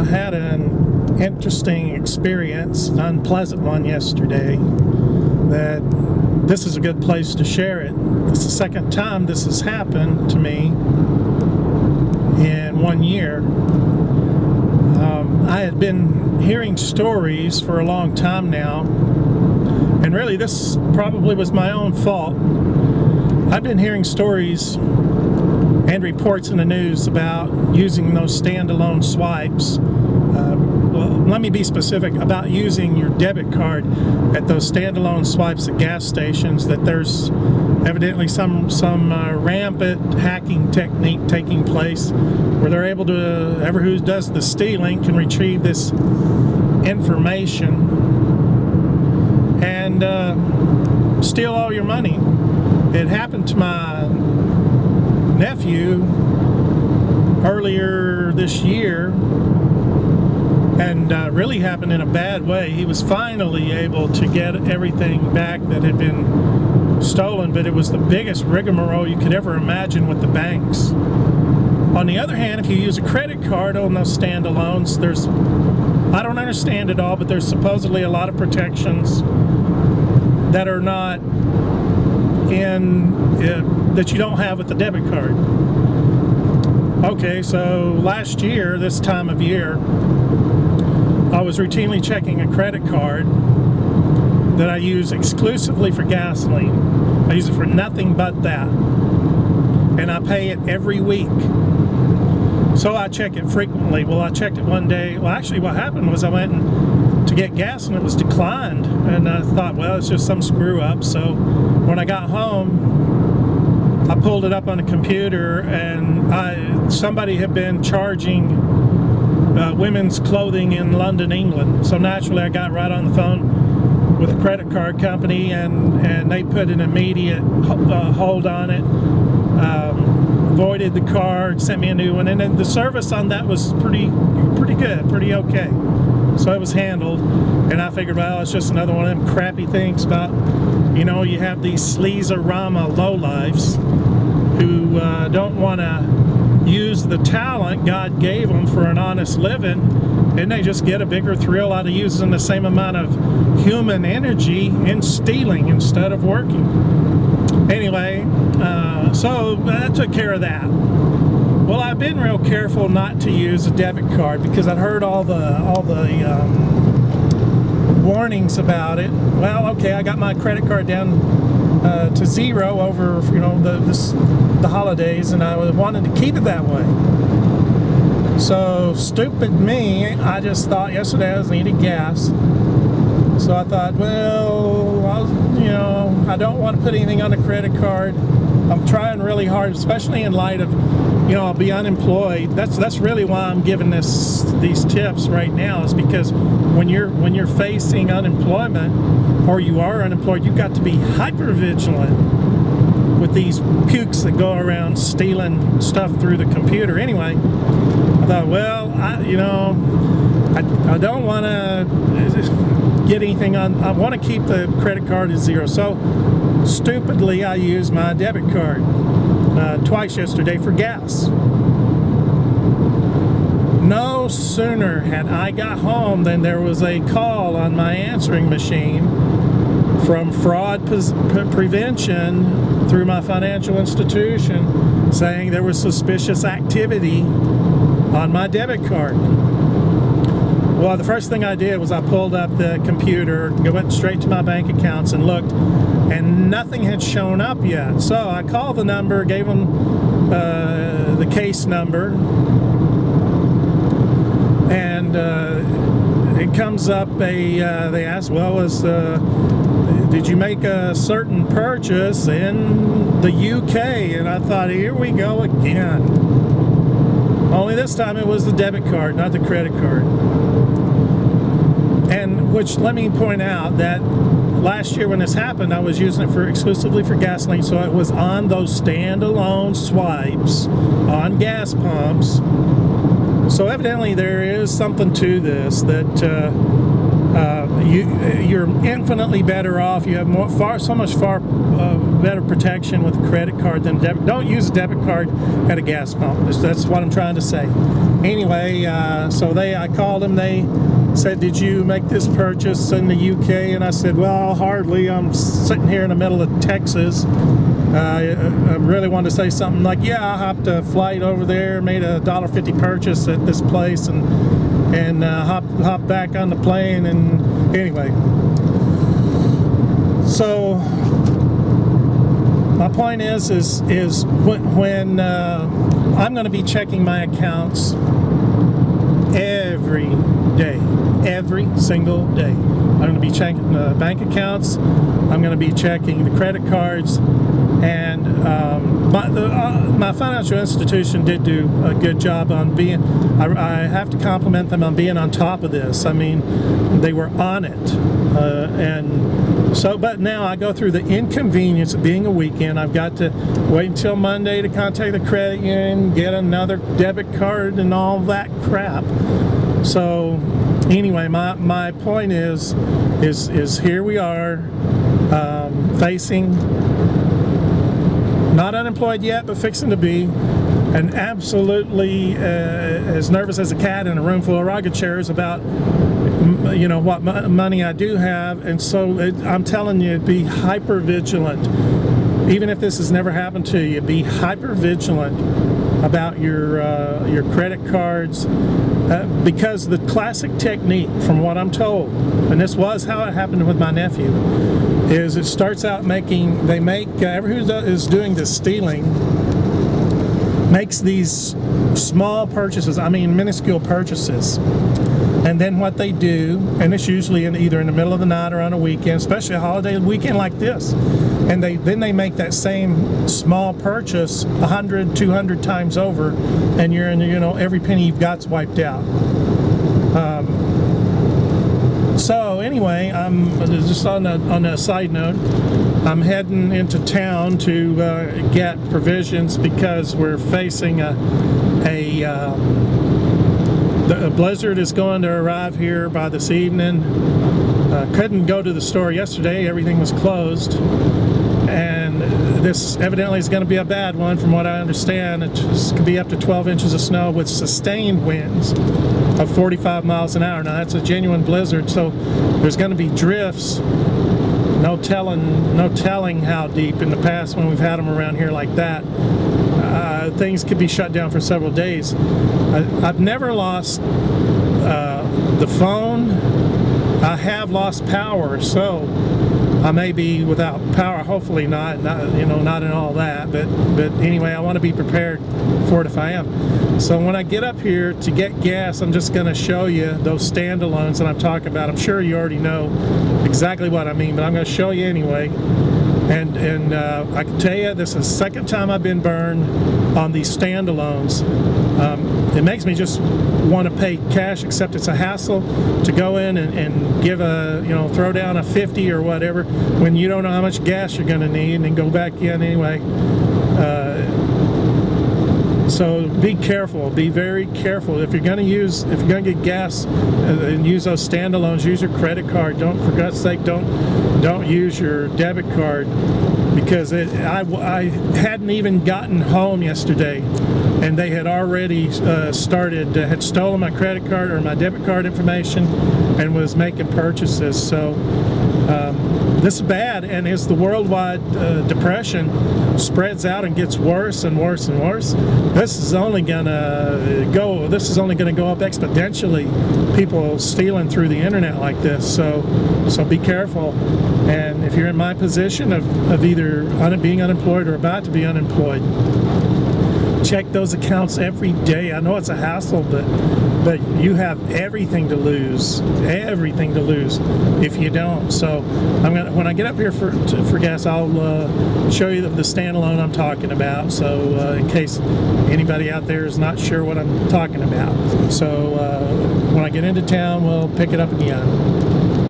had an interesting experience, an unpleasant one yesterday, that this is a good place to share it. It's the second time this has happened to me in 1 year. I had been hearing stories for a long time now, and really this probably was my own fault. I've been hearing stories and reports in the news about using those standalone swipes. Well, let me be specific about using your debit card at those standalone swipes at gas stations, that there's evidently some rampant hacking technique taking place where they're able to, whoever who does the stealing can retrieve this information and steal all your money. It happened to my nephew earlier this year, and really happened in a bad way. He was finally able to get everything back that had been stolen, but it was the biggest rigmarole you could ever imagine with the banks. On the other hand, if you use a credit card on those standalones, I don't understand it all, but there's supposedly a lot of protections that are not that you don't have with the debit card. Okay, so last year, this time of year, I was routinely checking a credit card that I use exclusively for gasoline. I use it for nothing but that, and I pay it every week. So I check it frequently. Well, I checked it one day. Well, actually what happened was I went to get gas and it was declined, and I thought, well, it's just some screw up. So when I got home, I pulled it up on the computer, and somebody had been charging women's clothing in London, England. So naturally I got right on the phone with a credit card company, and they put an immediate hold on it, voided the card, sent me a new one, and then the service on that was pretty good, pretty okay. So it was handled, and I figured, well, it's just another one of them crappy things about, you have these sleazerama lowlifes who don't want to use the talent God gave them for an honest living, and they just get a bigger thrill out of using the same amount of human energy in stealing instead of working. Anyway, so that took care of that. Well, I've been real careful not to use a debit card because I'd heard all the warnings about it. Well, okay, I got my credit card down to zero over the holidays, and I wanted to keep it that way. So stupid me, I just thought yesterday I was needing gas. So I thought, well, I don't want to put anything on a credit card. I'm trying really hard, especially in light of, I'll be unemployed. That's really why I'm giving these tips right now, is because when you're facing unemployment, or you are unemployed, you've got to be hyper vigilant with these pukes that go around stealing stuff through the computer. Anyway, I thought, well, I don't want to get anything on. I want to keep the credit card at zero. So stupidly, I used my debit card twice yesterday for gas. No sooner had I got home than there was a call on my answering machine from fraud prevention through my financial institution, saying there was suspicious activity on my debit card. Well, the first thing I did was I pulled up the computer, went straight to my bank accounts and looked, and nothing had shown up yet. So I called the number, gave them the case number, and it comes up, they asked, well, did you make a certain purchase in the UK? And I thought, here we go again. Only this time it was the debit card, not the credit card. And which, let me point out that last year when this happened, I was using it exclusively for gasoline, so it was on those standalone swipes on gas pumps. So evidently there is something to this, that you're infinitely better off. You have so much better protection with a credit card than debit. Don't use a debit card at a gas pump. That's what I'm trying to say. Anyway, so I called them. They said, "Did you make this purchase in the UK?" And I said, "Well, hardly. I'm sitting here in the middle of Texas." I really wanted to say something like, "Yeah, I hopped a flight over there, made a $1.50 purchase at this place, and hopped back on the plane." And anyway, so my point is when I'm going to be checking my accounts every day, every single day. I'm going to be checking the bank accounts. I'm going to be checking the credit cards, and my financial institution did do a good job on being. I have to compliment them on being on top of this. I mean, they were on it, and so. But now I go through the inconvenience of being a weekend. I've got to wait until Monday to contact the credit union, get another debit card, and all that crap. So anyway, my point is here we are, facing, not unemployed yet, but fixing to be, and absolutely as nervous as a cat in a room full of rocking chairs about what money I do have. And so I'm telling you, be hyper vigilant. Even if this has never happened to you, be hyper vigilant about your credit cards, because the classic technique, from what I'm told, and this was how it happened with my nephew, is it starts out everyone who is doing this stealing makes these small purchases, minuscule purchases. And then what they do, and it's usually either in the middle of the night or on a weekend, especially a holiday weekend like this, and then they make that same small purchase 100, 200 times over, and you're in, every penny you've got's wiped out. So anyway, I'm just on a side note, I'm heading into town to get provisions because we're facing a blizzard is going to arrive here by this evening. Couldn't go to the store yesterday, everything was closed, and this evidently is going to be a bad one from what I understand. It could be up to 12 inches of snow with sustained winds of 45 miles an hour. Now that's a genuine blizzard, so there's going to be drifts. No telling how deep. In the past when we've had them around here like that, things could be shut down for several days. I've never lost the phone. I have lost power, so I may be without power. Hopefully not in all that. But anyway, I want to be prepared for it if I am. So when I get up here to get gas, I'm just going to show you those standalones that I'm talking about. I'm sure you already know exactly what I mean, but I'm going to show you anyway. And I can tell you, this is the second time I've been burned on these standalones. It makes me just want to pay cash, except it's a hassle to go in and give throw down a 50 or whatever when you don't know how much gas you're going to need, and then go back in anyway. So be careful, be very careful. If you're going to get gas and use those standalones, use your credit card. For God's sake, don't use your debit card, because I hadn't even gotten home yesterday, and they had already had stolen my credit card or my debit card information and was making purchases. So this is bad, and as the worldwide depression spreads out and gets worse and worse and worse, this is only going to go up exponentially. People stealing through the internet like this. So be careful. And if you're in my position of either being unemployed or about to be unemployed, check those accounts every day. I know it's a hassle, but you have everything to lose if you don't. So when I get up here for gas, I'll show you the standalone I'm talking about. So in case anybody out there is not sure what I'm talking about. So when I get into town, we'll pick it up again.